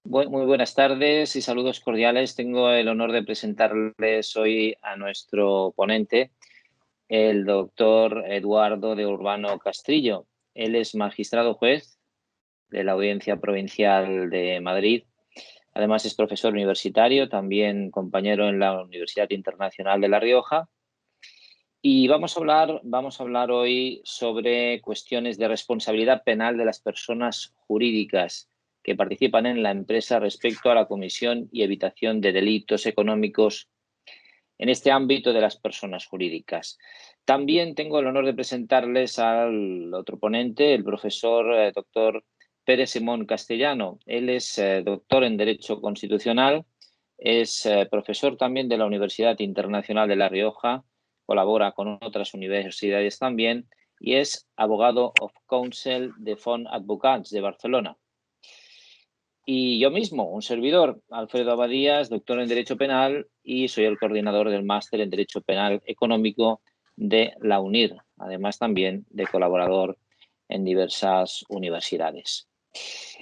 Muy buenas tardes y saludos cordiales. Tengo el honor de presentarles hoy a nuestro ponente, el doctor Eduardo de Urbano Castrillo. Él es magistrado juez de la Audiencia Provincial de Madrid. Además es profesor universitario, también compañero en la Universidad Internacional de La Rioja. Y vamos a hablar hoy sobre cuestiones de responsabilidad penal de las personas jurídicas que participan en la empresa respecto a la comisión y evitación de delitos económicos en este ámbito de las personas jurídicas. También tengo el honor de presentarles al otro ponente, el profesor doctor Pérez Simón Castellano. Él es doctor en Derecho Constitucional, es profesor también de la Universidad Internacional de La Rioja, colabora con otras universidades también y es abogado of counsel de Font Advocats de Barcelona. Y yo mismo, un servidor, Alfredo Abadías, doctor en Derecho Penal y soy el coordinador del máster en Derecho Penal Económico de la UNIR, además también de colaborador en diversas universidades.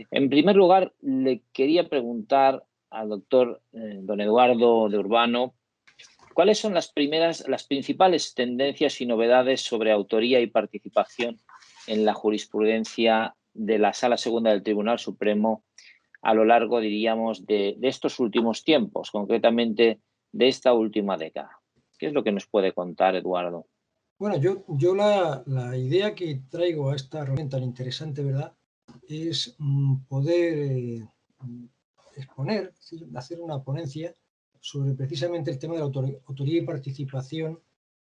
En primer lugar, le quería preguntar al doctor don Eduardo de Urbano, ¿cuáles son las principales tendencias y novedades sobre autoría y participación en la jurisprudencia de la Sala Segunda del Tribunal Supremo a lo largo, diríamos, de estos últimos tiempos, concretamente de esta última década? ¿Qué es lo que nos puede contar, Eduardo? Bueno, yo la idea que traigo a esta reunión tan interesante, ¿verdad? Es poder exponer, es decir, hacer una ponencia sobre precisamente el tema de la autoría y participación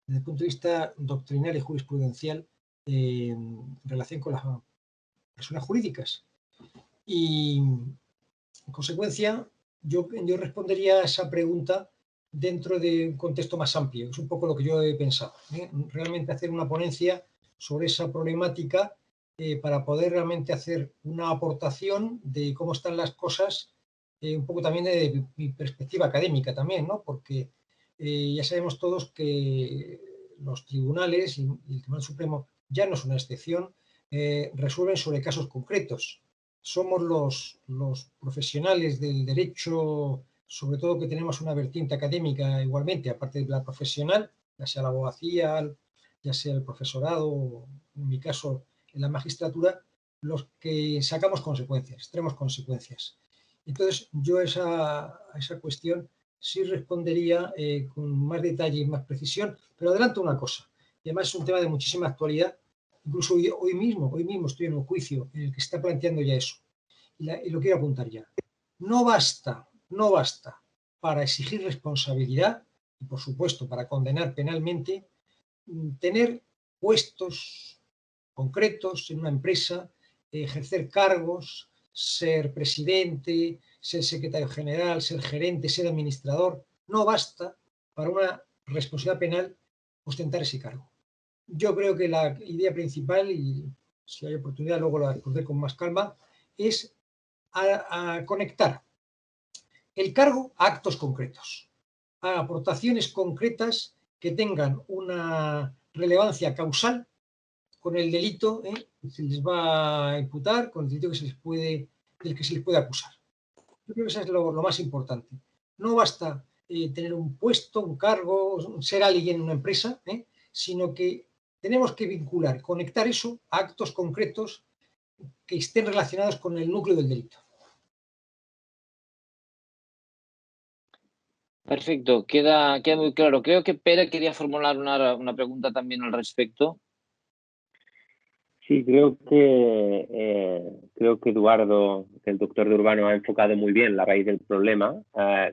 desde el punto de vista doctrinal y jurisprudencial en relación con las personas jurídicas. Y en consecuencia, yo respondería a esa pregunta dentro de un contexto más amplio. Es un poco lo que yo he pensado, ¿eh? Realmente hacer una ponencia sobre esa problemática para poder realmente hacer una aportación de cómo están las cosas, un poco también de mi perspectiva académica también, ¿no? Porque ya sabemos todos que los tribunales y el Tribunal Supremo ya no es una excepción, resuelven sobre casos concretos. Somos los profesionales del derecho, sobre todo que tenemos una vertiente académica igualmente, aparte de la profesional, ya sea la abogacía, ya sea el profesorado, en mi caso en la magistratura, los que sacamos consecuencias, extremos consecuencias. Entonces, yo a esa cuestión sí respondería con más detalle y más precisión, pero adelanto una cosa, y además es un tema de muchísima actualidad. Incluso hoy mismo estoy en un juicio en el que se está planteando ya eso. Y lo quiero apuntar ya. No basta para exigir responsabilidad y, por supuesto, para condenar penalmente, tener puestos concretos en una empresa, ejercer cargos, ser presidente, ser secretario general, ser gerente, ser administrador. No basta para una responsabilidad penal ostentar ese cargo. Yo creo que la idea principal, y si hay oportunidad luego la discutiré con más calma, es a conectar el cargo a actos concretos, a aportaciones concretas que tengan una relevancia causal con el delito que se les va a imputar, con el delito del que se les puede acusar. Yo creo que eso es lo más importante. No basta tener un puesto, un cargo, ser alguien en una empresa, sino que tenemos que vincular, conectar eso a actos concretos que estén relacionados con el núcleo del delito. Perfecto, queda muy claro. Creo que Pere quería formular una pregunta también al respecto. Sí, creo que Eduardo, que el doctor de Urbano ha enfocado muy bien la raíz del problema.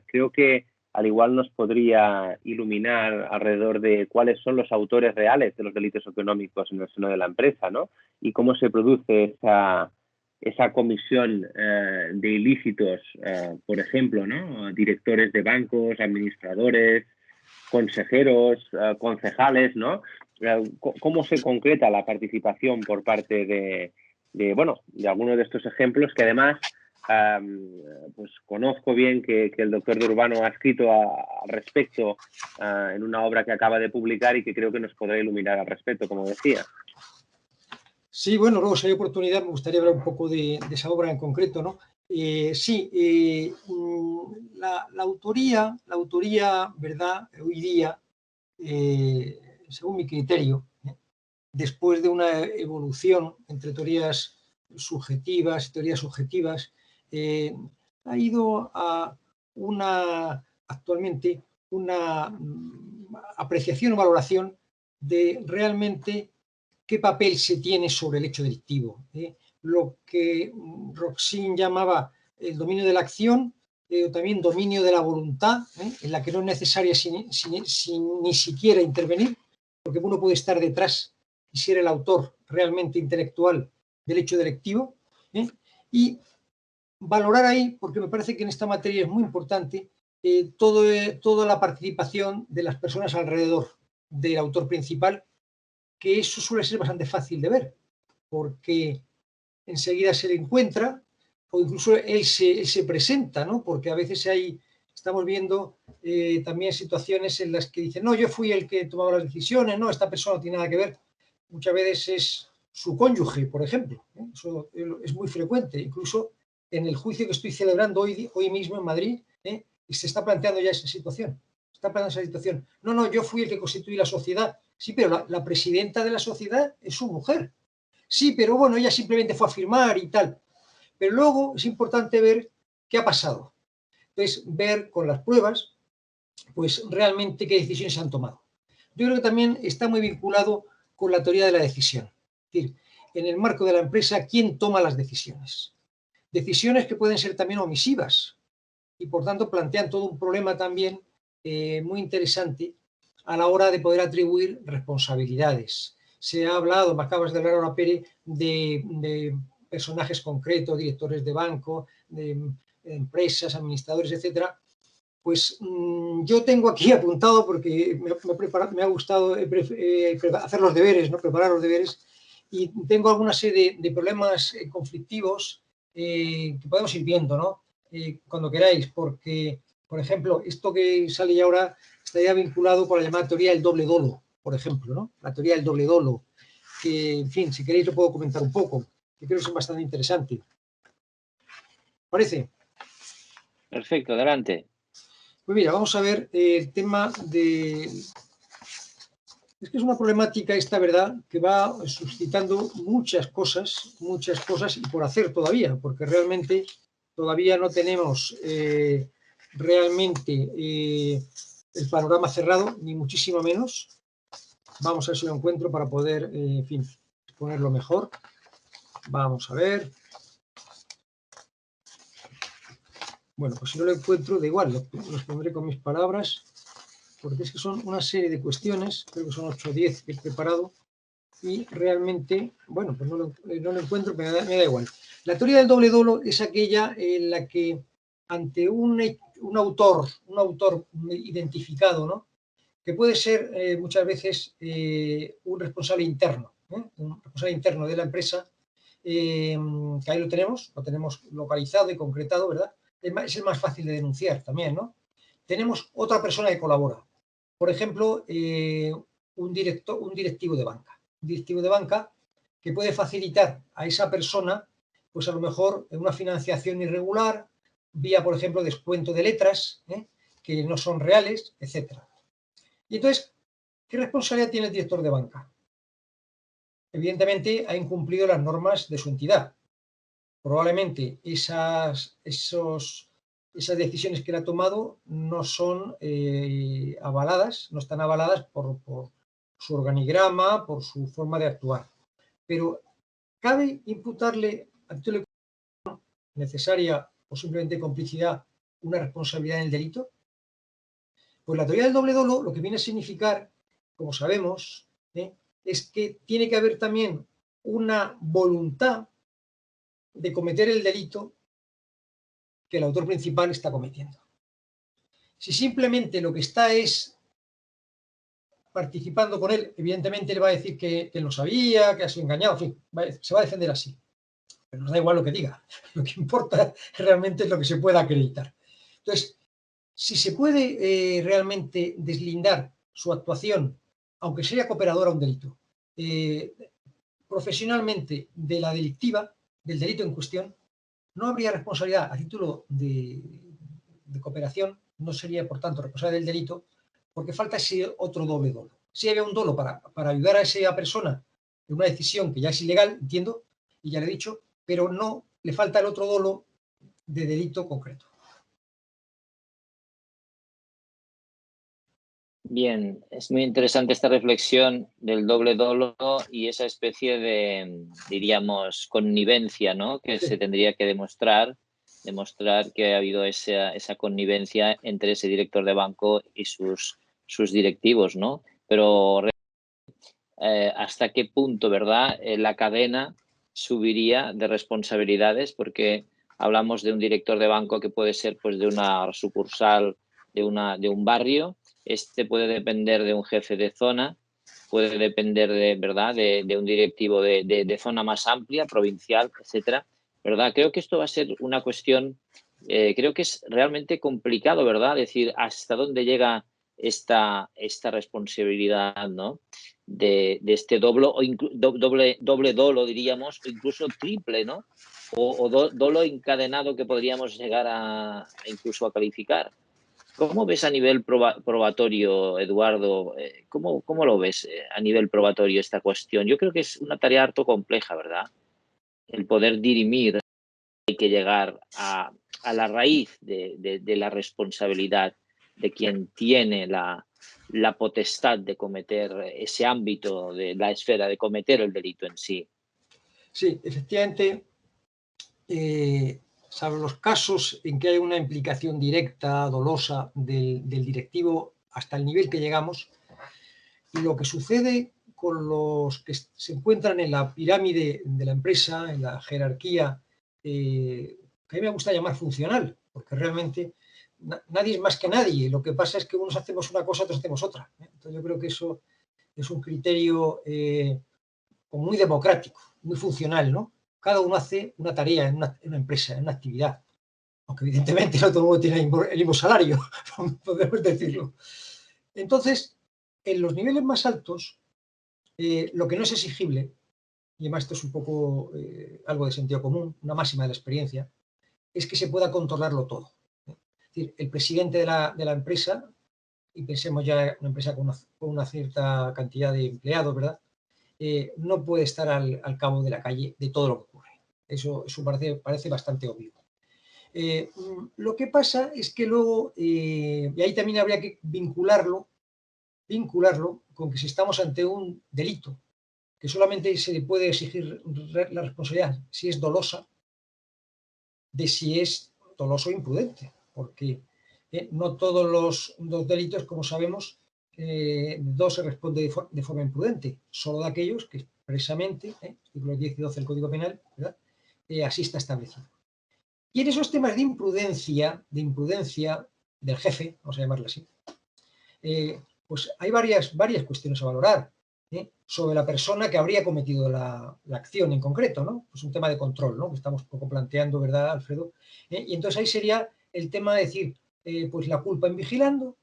Creo que al igual nos podría iluminar alrededor de cuáles son los autores reales de los delitos económicos en el seno de la empresa, ¿no? Y cómo se produce esa comisión de ilícitos, por ejemplo, ¿no? Directores de bancos, administradores, consejeros, concejales, ¿no? ¿Cómo se concreta la participación por parte de algunos de estos ejemplos que además pues conozco bien que el doctor de Urbano ha escrito al respecto en una obra que acaba de publicar y que creo que nos podrá iluminar al respecto, como decía. Sí, bueno, luego si hay oportunidad me gustaría hablar un poco de esa obra en concreto, ¿no? Sí, la autoría, ¿verdad? Hoy día, según mi criterio, después de una evolución entre teorías subjetivas y teorías objetivas, ha ido a actualmente una apreciación o valoración de realmente qué papel se tiene sobre el hecho delictivo. Lo que Roxin llamaba el dominio de la acción, o también dominio de la voluntad, en la que no es necesaria ni siquiera intervenir, porque uno puede estar detrás y ser el autor realmente intelectual del hecho delictivo, y valorar ahí, porque me parece que en esta materia es muy importante, toda la participación de las personas alrededor del autor principal, que eso suele ser bastante fácil de ver, porque enseguida se le encuentra, o incluso él se presenta, ¿no? Porque a veces estamos viendo también situaciones en las que dicen, no, yo fui el que tomaba las decisiones, no, esta persona no tiene nada que ver. Muchas veces es su cónyuge, por ejemplo. Eso es muy frecuente. Incluso en el juicio que estoy celebrando hoy mismo en Madrid, se está planteando ya esa situación. Está planteando esa situación. No, yo fui el que constituí la sociedad. Sí, pero la presidenta de la sociedad es su mujer. Sí, pero bueno, ella simplemente fue a firmar y tal. Pero luego es importante ver qué ha pasado. Entonces, ver con las pruebas, pues realmente qué decisiones se han tomado. Yo creo que también está muy vinculado con la teoría de la decisión. Es decir, en el marco de la empresa, ¿quién toma las decisiones? Decisiones que pueden ser también omisivas y, por tanto, plantean todo un problema también muy interesante a la hora de poder atribuir responsabilidades. Se ha hablado, me acabas de hablar ahora, Pere, de personajes concretos, directores de banco, de empresas, administradores, etcétera. Pues yo tengo aquí apuntado, porque me ha gustado hacer los deberes, ¿no? Preparar los deberes, y tengo alguna serie de problemas conflictivos que podemos ir viendo, ¿no? Cuando queráis, porque, por ejemplo, esto que sale ya ahora estaría vinculado con la llamada teoría del doble dolo, por ejemplo, ¿no? La teoría del doble dolo, que, en fin, si queréis lo puedo comentar un poco, que creo que es bastante interesante. ¿Parece? Perfecto, adelante. Pues mira, vamos a ver el tema de... Es que es una problemática esta, ¿verdad?, que va suscitando muchas cosas y por hacer todavía, porque realmente todavía no tenemos realmente el panorama cerrado, ni muchísimo menos. Vamos a ver si lo encuentro para poder, en fin, exponerlo mejor. Vamos a ver. Bueno, pues si no lo encuentro, da igual, los pondré con mis palabras, porque es que son una serie de cuestiones, creo que son 8 o 10 que he preparado, y realmente, bueno, pues no lo encuentro, pero me da igual. La teoría del doble dolo es aquella en la que ante un autor identificado, ¿no?, que puede ser muchas veces un responsable interno de la empresa, que ahí lo tenemos localizado y concretado, ¿verdad? Es el más fácil de denunciar también, ¿no? Tenemos otra persona que colabora. Por ejemplo, un directivo de banca. Un directivo de banca que puede facilitar a esa persona, pues a lo mejor una financiación irregular, vía, por ejemplo, descuento de letras, que no son reales, etc. Y entonces, ¿qué responsabilidad tiene el director de banca? Evidentemente, ha incumplido las normas de su entidad. Probablemente esas decisiones que él ha tomado no son avaladas, no están avaladas por su organigrama, por su forma de actuar. Pero ¿cabe imputarle a título necesaria o simplemente complicidad una responsabilidad en el delito? Pues la teoría del doble dolo lo que viene a significar, como sabemos, es que tiene que haber también una voluntad de cometer el delito que el autor principal está cometiendo. Si simplemente lo que está es participando con él, evidentemente él va a decir que él no sabía, que ha sido engañado, en fin, se va a defender así. Pero nos da igual lo que diga. Lo que importa realmente es lo que se pueda acreditar. Entonces, si se puede realmente deslindar su actuación, aunque sea cooperadora a un delito, profesionalmente de la delictiva, del delito en cuestión, no habría responsabilidad a título de cooperación, no sería, por tanto, responsable del delito, porque falta ese otro doble dolo. Si había un dolo para ayudar a esa persona en una decisión que ya es ilegal, entiendo, y ya le he dicho, pero no le falta el otro dolo de delito concreto. Bien, es muy interesante esta reflexión del doble dolo y esa especie de, diríamos, connivencia, ¿no? Que se tendría que demostrar que ha habido esa connivencia entre ese director de banco y sus directivos, ¿no? Pero hasta qué punto, ¿verdad? La cadena subiría de responsabilidades, porque hablamos de un director de banco que puede ser, pues, de una sucursal de un barrio. Este puede depender de un jefe de zona, puede depender ¿verdad? De un directivo de zona más amplia, provincial, etcétera, ¿verdad? Creo que esto va a ser una cuestión, creo que es realmente complicado, ¿verdad? Decir hasta dónde llega esta responsabilidad, ¿no? De este doble dolo, diríamos, o incluso triple, ¿no? O dolo encadenado, que podríamos llegar incluso a calificar. ¿Cómo ves a nivel probatorio, Eduardo? ¿Cómo lo ves a nivel probatorio esta cuestión? Yo creo que es una tarea harto compleja, ¿verdad? El poder dirimir, hay que llegar a la raíz de la responsabilidad de quien tiene la potestad de cometer ese ámbito de la esfera, de cometer el delito en sí. Sí, efectivamente, salvo los casos en que hay una implicación directa, dolosa del directivo hasta el nivel que llegamos, y lo que sucede con los que se encuentran en la pirámide de la empresa, en la jerarquía, que a mí me gusta llamar funcional, porque realmente nadie es más que nadie. Lo que pasa es que unos hacemos una cosa, otros hacemos otra. Entonces yo creo que eso es un criterio muy democrático, muy funcional, ¿no? Cada uno hace una tarea en una empresa, en una actividad. Aunque evidentemente no todo el mundo tiene el mismo salario, podemos decirlo. Entonces, en los niveles más altos, lo que no es exigible, y además esto es un poco algo de sentido común, una máxima de la experiencia, es que se pueda controlarlo todo. Es decir, el presidente de la empresa, y pensemos ya en una empresa con una cierta cantidad de empleados, ¿verdad? No puede estar al cabo de la calle de todo lo que ocurre. Eso parece bastante obvio. Lo que pasa es que luego, y ahí también habría que vincularlo con que si estamos ante un delito, que solamente se le puede exigir la responsabilidad si es dolosa, de si es doloso o imprudente, porque no todos los delitos, como sabemos, no se responde de forma imprudente, solo de aquellos que expresamente, artículos 10 y 12 del Código Penal, ¿verdad? Así está establecido. Y en esos temas de imprudencia del jefe, vamos a llamarlo así, pues hay varias cuestiones a valorar sobre la persona que habría cometido la acción en concreto, ¿no? Pues un tema de control, ¿no? Que estamos un poco planteando, ¿verdad, Alfredo? Y entonces ahí sería el tema de decir, pues la culpa en vigilando,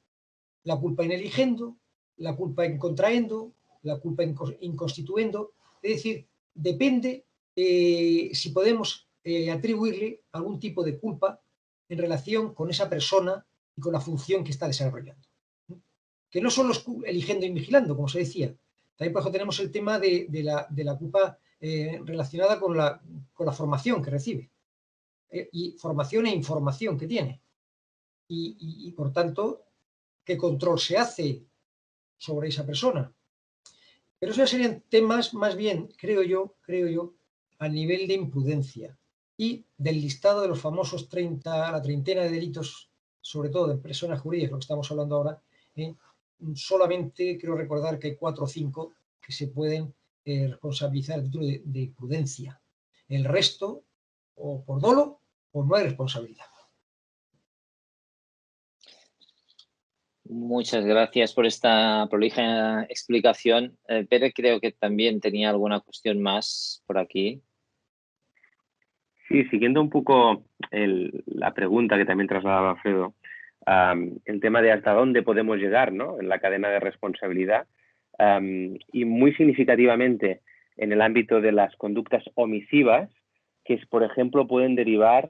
la culpa en eligendo, la culpa en contraendo, la culpa en constituendo. Es decir, depende si podemos atribuirle algún tipo de culpa en relación con esa persona y con la función que está desarrollando. Que no solo es eligiendo y vigilando, como se decía. También, por ejemplo, tenemos el tema de la culpa relacionada con la formación que recibe. Y formación e información que tiene. Y, por tanto, qué control se hace sobre esa persona. Pero esos serían temas más bien, creo yo, a nivel de imprudencia y del listado de los famosos la treintena de delitos, sobre todo de personas jurídicas, lo que estamos hablando ahora, solamente quiero recordar que hay 4 o 5 que se pueden responsabilizar a título de imprudencia. El resto, o por dolo, o no hay responsabilidad. Muchas gracias por esta prolija explicación. Pere, creo que también tenía alguna cuestión más por aquí. Sí, siguiendo un poco la pregunta que también trasladaba Alfredo, el tema de hasta dónde podemos llegar, ¿no?, en la cadena de responsabilidad, y muy significativamente en el ámbito de las conductas omisivas, que, por ejemplo, pueden derivar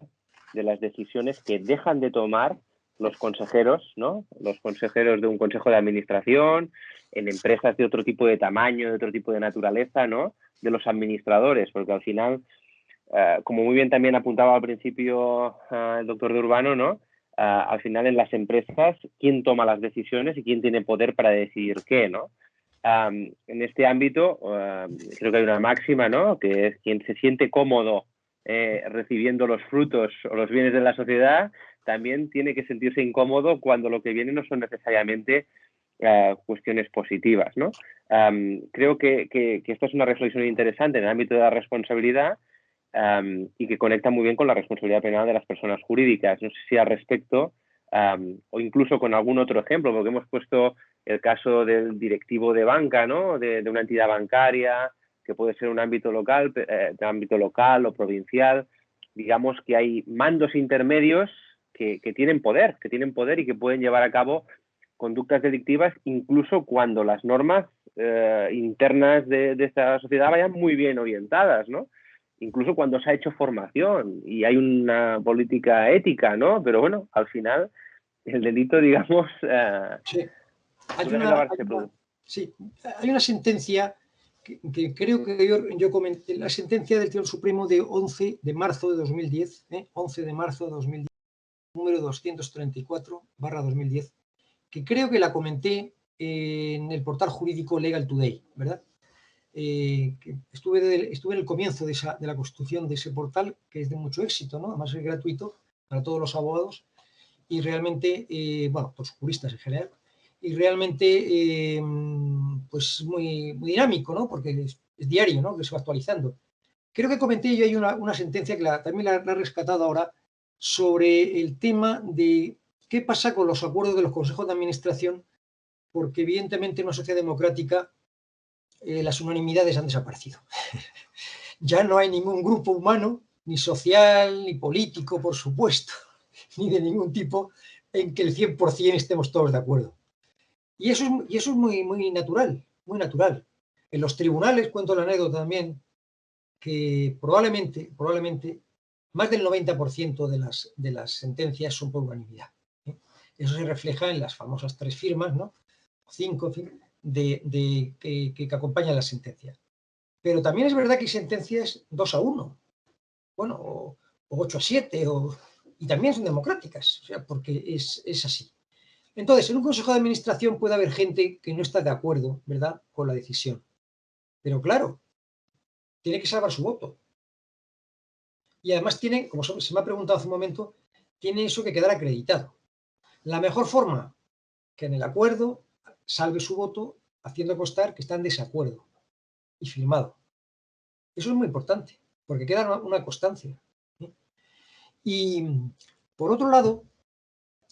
de las decisiones que dejan de tomar los consejeros, ¿no? Los consejeros de un consejo de administración, en empresas de otro tipo de tamaño, de otro tipo de naturaleza, ¿no? De los administradores, porque al final, como muy bien también apuntaba al principio el doctor de Urbano, ¿no? Al final en las empresas, ¿quién toma las decisiones y quién tiene poder para decidir qué, ¿no? En este ámbito, creo que hay una máxima, ¿no? Que es quien se siente cómodo recibiendo los frutos o los bienes de la sociedad, también tiene que sentirse incómodo cuando lo que viene no son necesariamente cuestiones positivas, ¿no? Creo que esta es una reflexión interesante en el ámbito de la responsabilidad y que conecta muy bien con la responsabilidad penal de las personas jurídicas. No sé si al respecto, o incluso con algún otro ejemplo, porque hemos puesto el caso del directivo de banca, ¿no? De una entidad bancaria, que puede ser un ámbito local, de ámbito local o provincial. Digamos que hay mandos intermedios que tienen poder y que pueden llevar a cabo conductas delictivas, incluso cuando las normas internas de esta sociedad vayan muy bien orientadas, ¿no? Incluso cuando se ha hecho formación y hay una política ética, ¿no? Pero bueno, al final el delito, digamos, Sí. Sí. Hay una sentencia que creo que yo comenté, la sentencia del Tribunal Supremo de 11 de marzo de 2010, 11 de marzo de 2010, número 234/2010, que creo que la comenté en el portal jurídico Legal Today, ¿verdad? Que estuve en el comienzo de la constitución de ese portal, que es de mucho éxito, ¿no? Además es gratuito para todos los abogados y realmente, bueno, los juristas en general, y realmente pues muy, muy dinámico, ¿no? Porque es diario, ¿no? Que se va actualizando. Creo que comenté yo hay una sentencia que también la he rescatado ahora sobre el tema de qué pasa con los acuerdos de los consejos de administración, porque evidentemente en una sociedad democrática las unanimidades han desaparecido. Ya no hay ningún grupo humano, ni social, ni político, por supuesto, ni de ningún tipo, en que el 100% estemos todos de acuerdo. Y eso es muy, muy natural, muy natural. En los tribunales, cuento la anécdota también, que probablemente más del 90% de las sentencias son por unanimidad. Eso se refleja en las famosas 3 firmas, ¿no? 5, en fin, que acompañan la sentencia. Pero también es verdad que hay sentencias 2-1, bueno, o 8-7, y también son democráticas, o sea, porque es así. Entonces, en un consejo de administración puede haber gente que no está de acuerdo, ¿verdad?, con la decisión. Pero claro, tiene que salvar su voto. Y además tiene, como se me ha preguntado hace un momento, tiene eso que quedar acreditado. La mejor forma que en el acuerdo salve su voto haciendo constar que está en desacuerdo y firmado. Eso es muy importante, porque queda una constancia. Y por otro lado,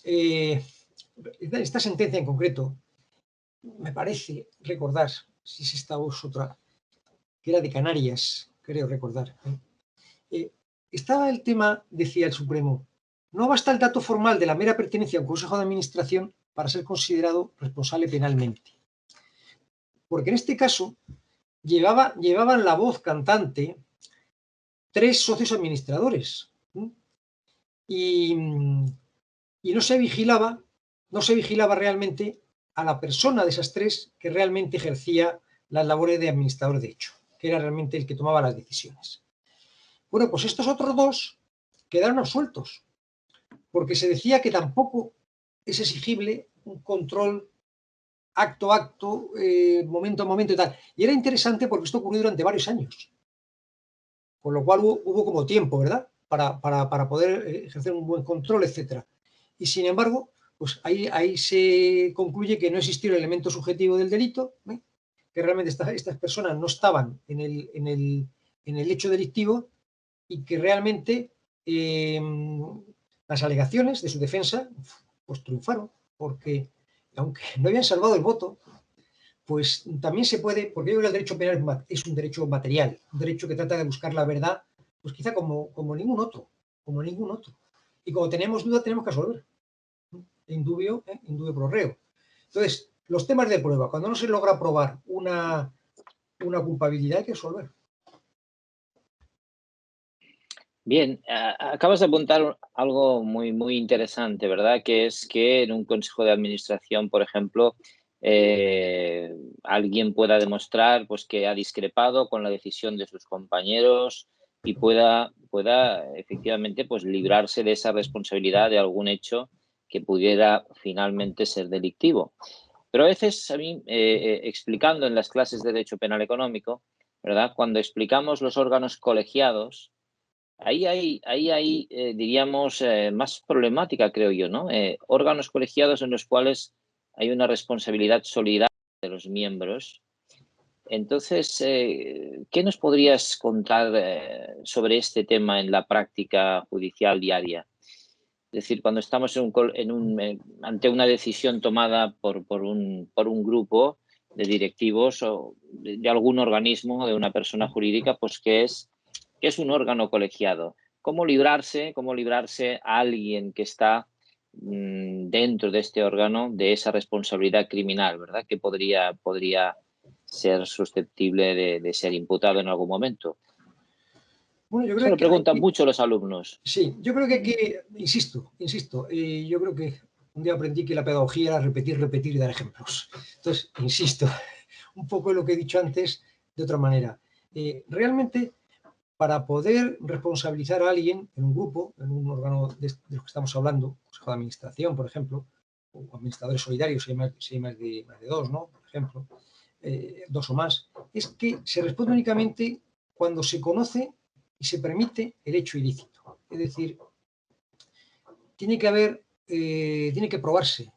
esta sentencia en concreto, me parece recordar, si es esta o es otra, que era de Canarias, creo recordar. Estaba el tema, decía el Supremo, no basta el dato formal de la mera pertenencia a un consejo de administración para ser considerado responsable penalmente. Porque en este caso llevaban la voz cantante 3 socios administradores. Y no se vigilaba realmente a la persona de esas 3 que realmente ejercía las labores de administrador de hecho, que era realmente el que tomaba las decisiones. Bueno, pues estos otros 2 quedaron absueltos, porque se decía que tampoco es exigible un control acto a acto, momento a momento y tal. Y era interesante porque esto ocurrió durante varios años, con lo cual hubo como tiempo, ¿verdad?, para poder ejercer un buen control, etcétera. Y sin embargo, pues ahí se concluye que no existió el elemento subjetivo del delito, que realmente estas personas no estaban en el hecho delictivo y que realmente las alegaciones de su defensa pues triunfaron, porque aunque no habían salvado el voto, pues también se puede, porque yo creo que el derecho penal es un derecho material, un derecho que trata de buscar la verdad, pues quizá como ningún otro, Y cuando tenemos duda tenemos que resolver. In dubio pro reo. Entonces, los temas de prueba, cuando no se logra probar una culpabilidad, hay que resolver. Bien, acabas de apuntar algo muy interesante, ¿verdad? Que es que en un consejo de administración, por ejemplo, alguien pueda demostrar pues, que ha discrepado con la decisión de sus compañeros y pueda efectivamente pues, librarse de esa responsabilidad de algún hecho que pudiera finalmente ser delictivo. Pero a veces a mí, explicando en las clases de Derecho Penal Económico, ¿verdad? Cuando explicamos los órganos colegiados, ahí hay, diríamos, más problemática, creo yo, ¿no? Órganos colegiados en los cuales hay una responsabilidad solidaria de los miembros. Entonces, ¿qué nos podrías contar sobre este tema en la práctica judicial diaria? Es decir, cuando estamos ante una decisión tomada por un grupo de directivos o de algún organismo, de una persona jurídica, pues que es un órgano colegiado. ¿Cómo librarse a alguien que está dentro de este órgano de esa responsabilidad criminal, ¿verdad? Que podría ser susceptible de ser imputado en algún momento. Bueno, yo Eso creo lo que preguntan mucho los alumnos. sí, yo creo que hay que, insisto, yo creo que un día aprendí que la pedagogía era repetir, repetir y dar ejemplos. Entonces, insisto, un poco en lo que he dicho antes, de otra manera. Realmente, para poder responsabilizar a alguien en un grupo, en un órgano de los que estamos hablando, consejo de administración, por ejemplo, o administradores solidarios, si hay más de dos, ¿no? Por ejemplo, dos o más, es que se responde únicamente cuando se conoce y se permite el hecho ilícito. Es decir, tiene que probarse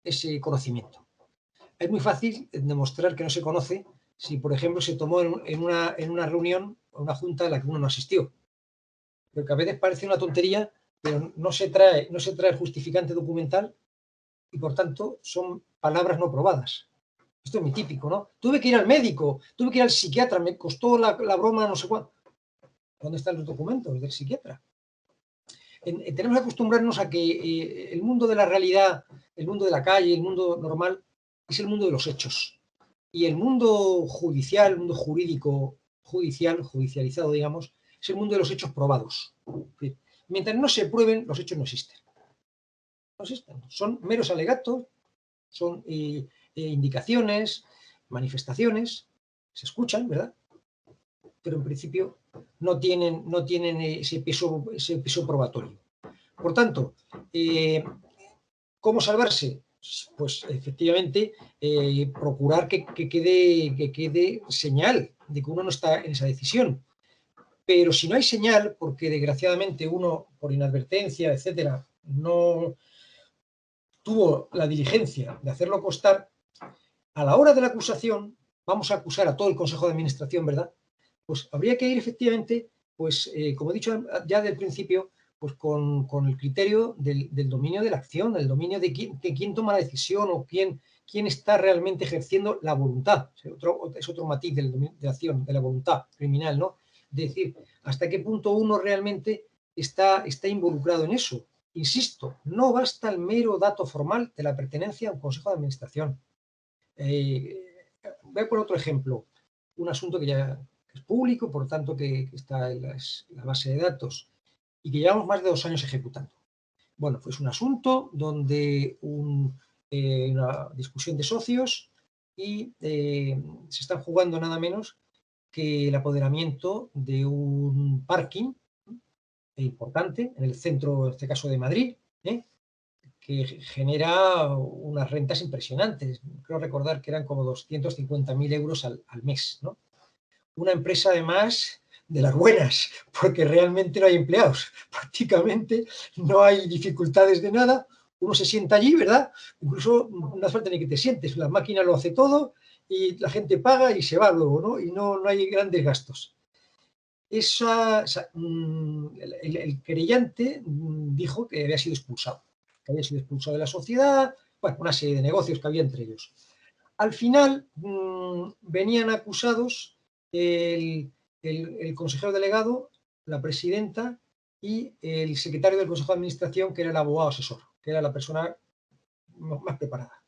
ese conocimiento. Es muy fácil demostrar que no se conoce si, por ejemplo, se tomó en una reunión o una junta en la que uno no asistió. Porque a veces parece una tontería, pero no se trae el justificante documental y, por tanto, son palabras no probadas. Esto es muy típico, ¿no? Tuve que ir al médico, tuve que ir al psiquiatra, me costó la broma no sé cuánto. ¿Dónde están los documentos del psiquiatra? Tenemos que acostumbrarnos a que el mundo de la realidad, el mundo de la calle, el mundo normal, es el mundo de los hechos. Y el mundo judicial, el mundo jurídico, judicializado, digamos, es el mundo de los hechos probados. Mientras no se prueben, los hechos no existen. No existen. Son meros alegatos, son indicaciones, manifestaciones, se escuchan, ¿verdad? Pero en principio no tienen ese peso probatorio. Por tanto, ¿cómo salvarse? Pues efectivamente procurar que quede señal de que uno no está en esa decisión. Pero si no hay señal, porque desgraciadamente uno, por inadvertencia, etcétera, no tuvo la diligencia de hacerlo constar, a la hora de la acusación, vamos a acusar a todo el Consejo de Administración, ¿verdad? Pues habría que ir efectivamente, pues como he dicho ya del principio, pues con el criterio del dominio de la acción, del dominio de quién toma la decisión o quién está realmente ejerciendo la voluntad. Es otro matiz de la acción, de la voluntad criminal, ¿no? Es decir, hasta qué punto uno realmente está involucrado en eso. Insisto, no basta el mero dato formal de la pertenencia a un consejo de administración. Voy a poner otro ejemplo, un asunto que ya es público, por tanto que está en la base de datos y que llevamos más de 2 años ejecutando. Bueno, pues un asunto donde una discusión de socios y se están jugando nada menos que el apoderamiento de un parking importante en el centro, en este caso de Madrid, que genera unas rentas impresionantes. Creo recordar que eran como 250.000 euros al mes, ¿no? Una empresa, además, de las buenas, porque realmente no hay empleados. Prácticamente no hay dificultades de nada. Uno se sienta allí, ¿verdad? Incluso no hace falta ni que te sientes. La máquina lo hace todo y la gente paga y se va luego, ¿no? Y no hay grandes gastos. El querellante dijo que había sido expulsado. Que había sido expulsado de la sociedad, bueno, una serie de negocios que había entre ellos. Al final venían acusados el consejero delegado, la presidenta y el secretario del Consejo de Administración, que era el abogado asesor, que era la persona más preparada.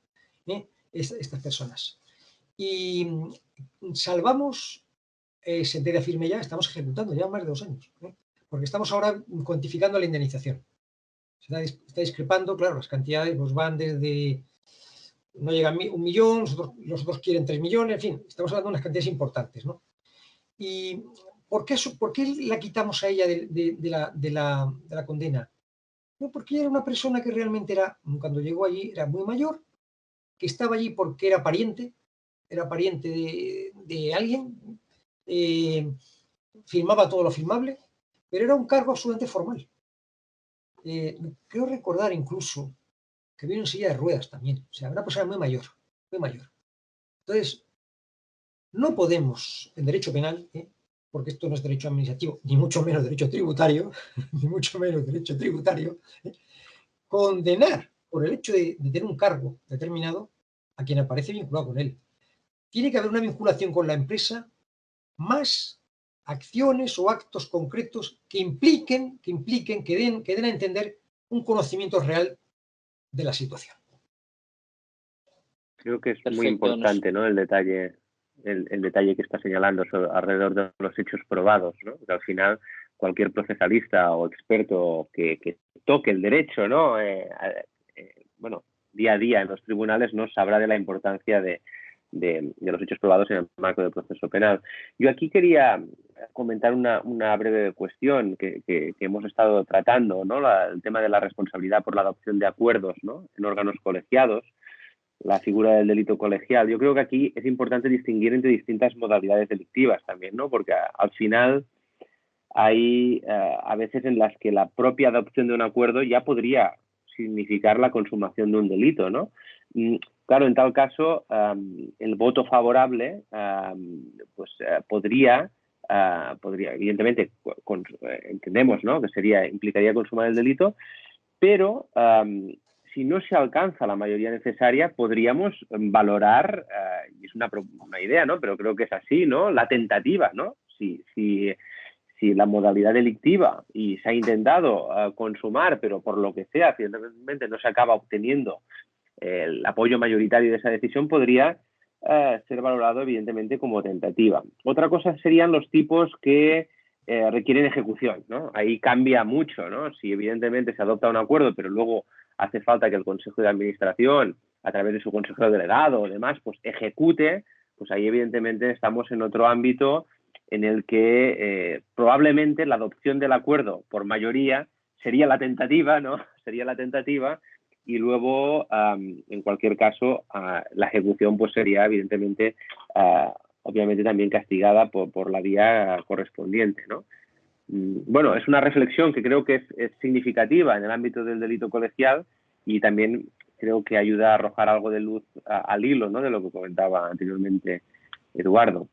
Estas personas. Y salvamos sentencia firme ya, estamos ejecutando ya más de 2 años. porque estamos ahora cuantificando la indemnización. Se está discrepando, claro, las cantidades pues, van desde, no llegan a 1 millón, los otros quieren 3 millones, en fin, estamos hablando de unas cantidades importantes, ¿no? ¿Y por qué la quitamos a ella de la condena? No, porque ella era una persona que realmente era, cuando llegó allí, era muy mayor, que estaba allí porque era pariente de alguien, firmaba todo lo firmable, pero era un cargo absolutamente formal. Creo recordar incluso que vino en silla de ruedas también, o sea, una persona muy mayor, muy mayor. Entonces, no podemos, en derecho penal, porque esto no es derecho administrativo, ni mucho menos derecho tributario, ni mucho menos derecho tributario, condenar por el hecho de tener un cargo determinado a quien aparece vinculado con él. Tiene que haber una vinculación con la empresa más acciones o actos concretos que impliquen, que den a entender un conocimiento real de la situación. Creo que es muy importante, ¿no? El detalle que está señalando alrededor de los hechos probados, ¿no? Porque al final cualquier procesalista o experto que toque el derecho, ¿no? Bueno, día a día en los tribunales no sabrá de la importancia de los hechos probados en el marco del proceso penal. Yo aquí quería comentar una breve cuestión que hemos estado tratando, ¿no? El tema de la responsabilidad por la adopción de acuerdos, ¿no? En órganos colegiados, la figura del delito colegial. Yo creo que aquí es importante distinguir entre distintas modalidades delictivas también, ¿no? Porque al final hay a veces en las que la propia adopción de un acuerdo ya podría significar la consumación de un delito, ¿no? Claro, en tal caso, el voto favorable podría, evidentemente, entendemos, ¿no? Que implicaría consumar el delito, pero si no se alcanza la mayoría necesaria, podríamos valorar, y es una idea, ¿no? Pero creo que es así, ¿no? La tentativa, ¿no? Si la modalidad delictiva y se ha intentado consumar, pero por lo que sea, finalmente no se acaba obteniendo el apoyo mayoritario de esa decisión, podría ser valorado evidentemente como tentativa. Otra cosa serían los tipos que requieren ejecución, ¿no? Ahí cambia mucho, ¿no? Si evidentemente se adopta un acuerdo, pero luego hace falta que el Consejo de Administración, a través de su consejero delegado o demás, pues ejecute, pues ahí evidentemente estamos en otro ámbito en el que probablemente la adopción del acuerdo por mayoría sería la tentativa, ¿no? Sería la tentativa, y luego, en cualquier caso, la ejecución pues sería evidentemente, obviamente también castigada por la vía correspondiente, ¿no? Bueno, es una reflexión que creo que es significativa en el ámbito del delito colegial y también creo que ayuda a arrojar algo de luz al hilo, ¿no? De lo que comentaba anteriormente Eduardo.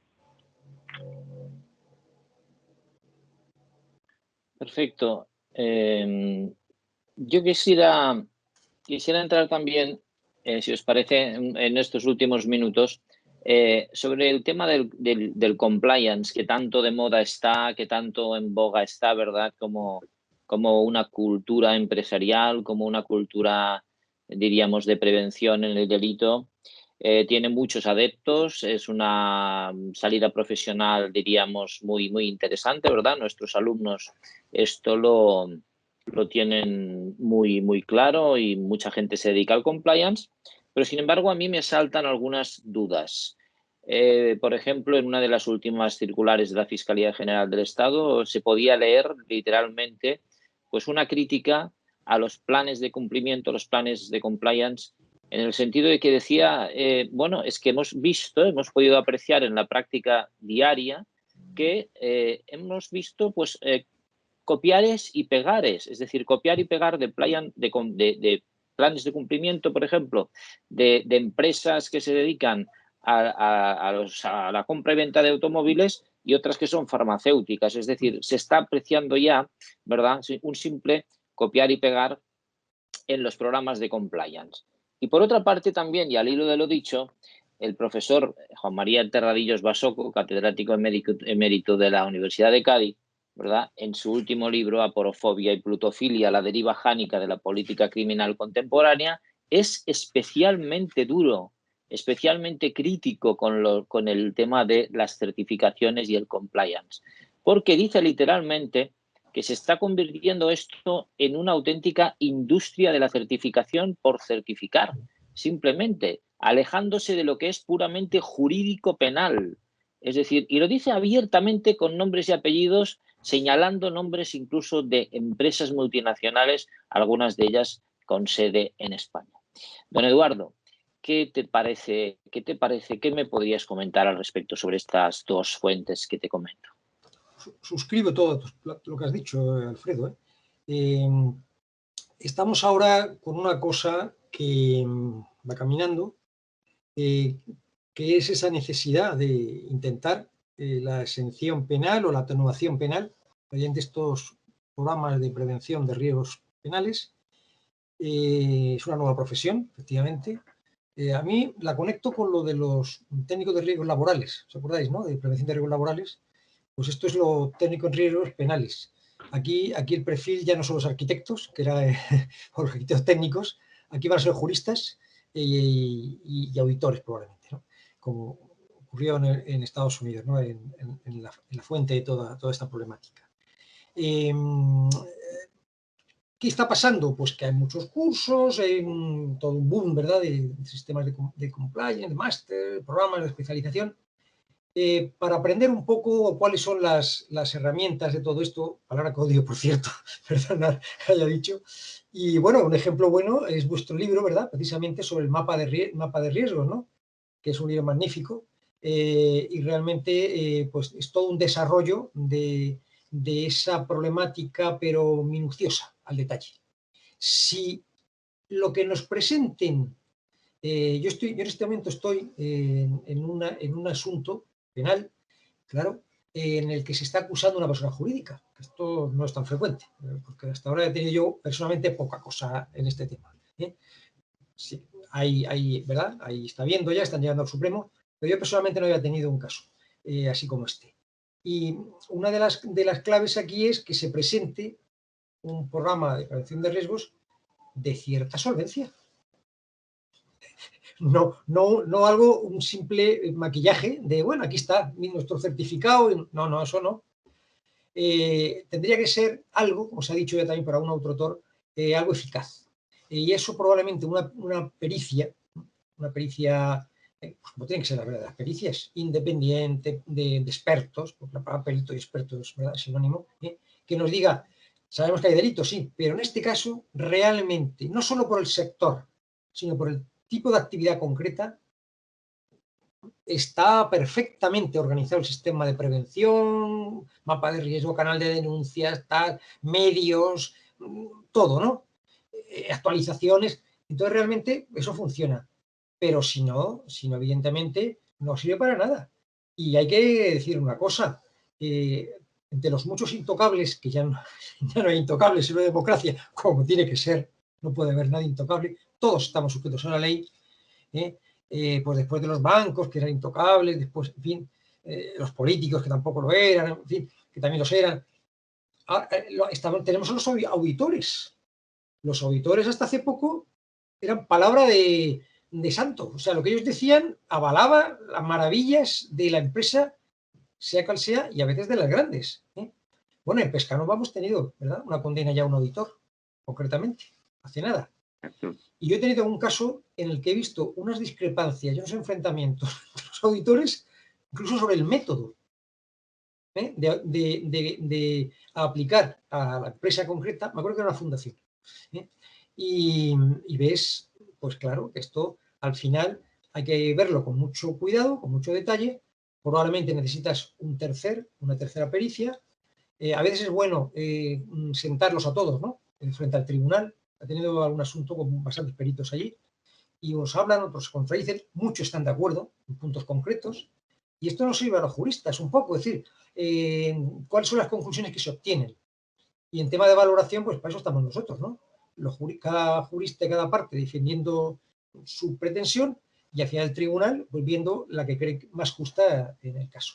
Perfecto. Yo quisiera entrar también, si os parece, en estos últimos minutos, sobre el tema del compliance, que tanto de moda está, que tanto en boga está, ¿verdad? Como una cultura empresarial, como una cultura, diríamos, de prevención en el delito. Tiene muchos adeptos, es una salida profesional, diríamos, muy, muy interesante, ¿verdad? Nuestros alumnos esto lo tienen muy, muy claro y mucha gente se dedica al compliance, pero sin embargo a mí me saltan algunas dudas. Por ejemplo, en una de las últimas circulares de la Fiscalía General del Estado se podía leer literalmente pues una crítica a los planes de cumplimiento, los planes de compliance, en el sentido de que decía, bueno, es que hemos podido apreciar en la práctica diaria que hemos visto pues copiares y pegares, es decir, copiar y pegar de planes de cumplimiento, por ejemplo, de empresas que se dedican a la compra y venta de automóviles y otras que son farmacéuticas. Es decir, se está apreciando ya, ¿verdad?, un simple copiar y pegar en los programas de compliance. Y por otra parte también, y al hilo de lo dicho, el profesor Juan María Terradillos Basoco, catedrático emérito de la Universidad de Cádiz, ¿verdad?, en su último libro, Aporofobia y Plutofilia, la deriva jánica de la política criminal contemporánea, es especialmente duro, especialmente crítico con el tema de las certificaciones y el compliance, porque dice literalmente que se está convirtiendo esto en una auténtica industria de la certificación por certificar, simplemente alejándose de lo que es puramente jurídico penal. Es decir, y lo dice abiertamente con nombres y apellidos, señalando nombres incluso de empresas multinacionales, algunas de ellas con sede en España. Don Eduardo, ¿qué te parece? ¿Qué me podrías comentar al respecto sobre estas dos fuentes que te comento? Suscribo todo lo que has dicho, Alfredo. Estamos ahora con una cosa que va caminando, que es esa necesidad de intentar la exención penal o la atenuación penal mediante estos programas de prevención de riesgos penales. Es una nueva profesión, efectivamente. A mí la conecto con lo de los técnicos de riesgos laborales, ¿os acordáis, no? De prevención de riesgos laborales. Pues esto es lo técnico en riesgos penales. Aquí el perfil ya no son los arquitectos, que eran los arquitectos técnicos, aquí van a ser juristas y auditores probablemente, ¿no? Como ocurrió en Estados Unidos, ¿no? en la fuente de toda esta problemática. ¿Qué está pasando? Pues que hay muchos cursos, todo un boom, ¿verdad?, de sistemas de compliance, de máster, programas de especialización, para aprender un poco cuáles son las herramientas de todo esto, palabra que odio, por cierto, perdonad que haya dicho. Y bueno, un ejemplo bueno es vuestro libro, ¿verdad?, precisamente sobre el mapa de riesgos, ¿no?, que es un libro magnífico, y realmente pues es todo un desarrollo de esa problemática, pero minuciosa, al detalle. Si lo que nos presenten, yo en este momento estoy en un asunto penal, claro, en el que se está acusando a una persona jurídica. Esto no es tan frecuente, porque hasta ahora he tenido yo personalmente poca cosa en este tema. Sí, ¿verdad? Ahí está viendo ya, están llegando al Supremo, pero yo personalmente no había tenido un caso así como este. Y una de las claves aquí es que se presente un programa de prevención de riesgos de cierta solvencia. No algo, un simple maquillaje de, bueno, aquí está nuestro certificado. No, eso no. Tendría que ser algo, como se ha dicho ya también para un autor, algo eficaz. Y eso probablemente una pericia, pues como tienen que ser las pericias, independiente, de expertos, porque la palabra perito y experto es sinónimo, que nos diga, sabemos que hay delitos, sí, pero en este caso realmente, no solo por el sector, sino por el tipo de actividad concreta, está perfectamente organizado el sistema de prevención, mapa de riesgo, canal de denuncias, medios, todo, ¿no? Actualizaciones. Entonces, realmente, eso funciona. Pero si no, evidentemente, no sirve para nada. Y hay que decir una cosa. Entre los muchos intocables, que ya no hay intocables, sino democracia, como tiene que ser, no puede haber nadie intocable, todos estamos sujetos a la ley, pues después de los bancos, que eran intocables, después, en fin, los políticos, que tampoco lo eran, en fin, que también los eran. Tenemos a los auditores. Los auditores hasta hace poco eran palabra de santo. O sea, lo que ellos decían avalaba las maravillas de la empresa, sea cual sea, y a veces de las grandes. Bueno, en Pescanova hemos tenido, ¿verdad?, una condena ya a un auditor, concretamente, hace nada. Y yo he tenido un caso en el que he visto unas discrepancias y unos enfrentamientos entre los auditores, incluso sobre el método de aplicar a la empresa concreta. Me acuerdo que era una fundación. Y ves, pues claro, que esto al final hay que verlo con mucho cuidado, con mucho detalle. Probablemente necesitas una tercera pericia. A veces es bueno sentarlos a todos, ¿no?, frente al tribunal. Ha tenido algún asunto con bastantes peritos allí y unos hablan, otros contradicen, muchos están de acuerdo en puntos concretos. Y esto nos sirve a los juristas un poco, es decir, cuáles son las conclusiones que se obtienen. Y en tema de valoración, pues para eso estamos nosotros, ¿no? Cada jurista de cada parte defendiendo su pretensión y al final el tribunal pues viendo la que cree más justa en el caso.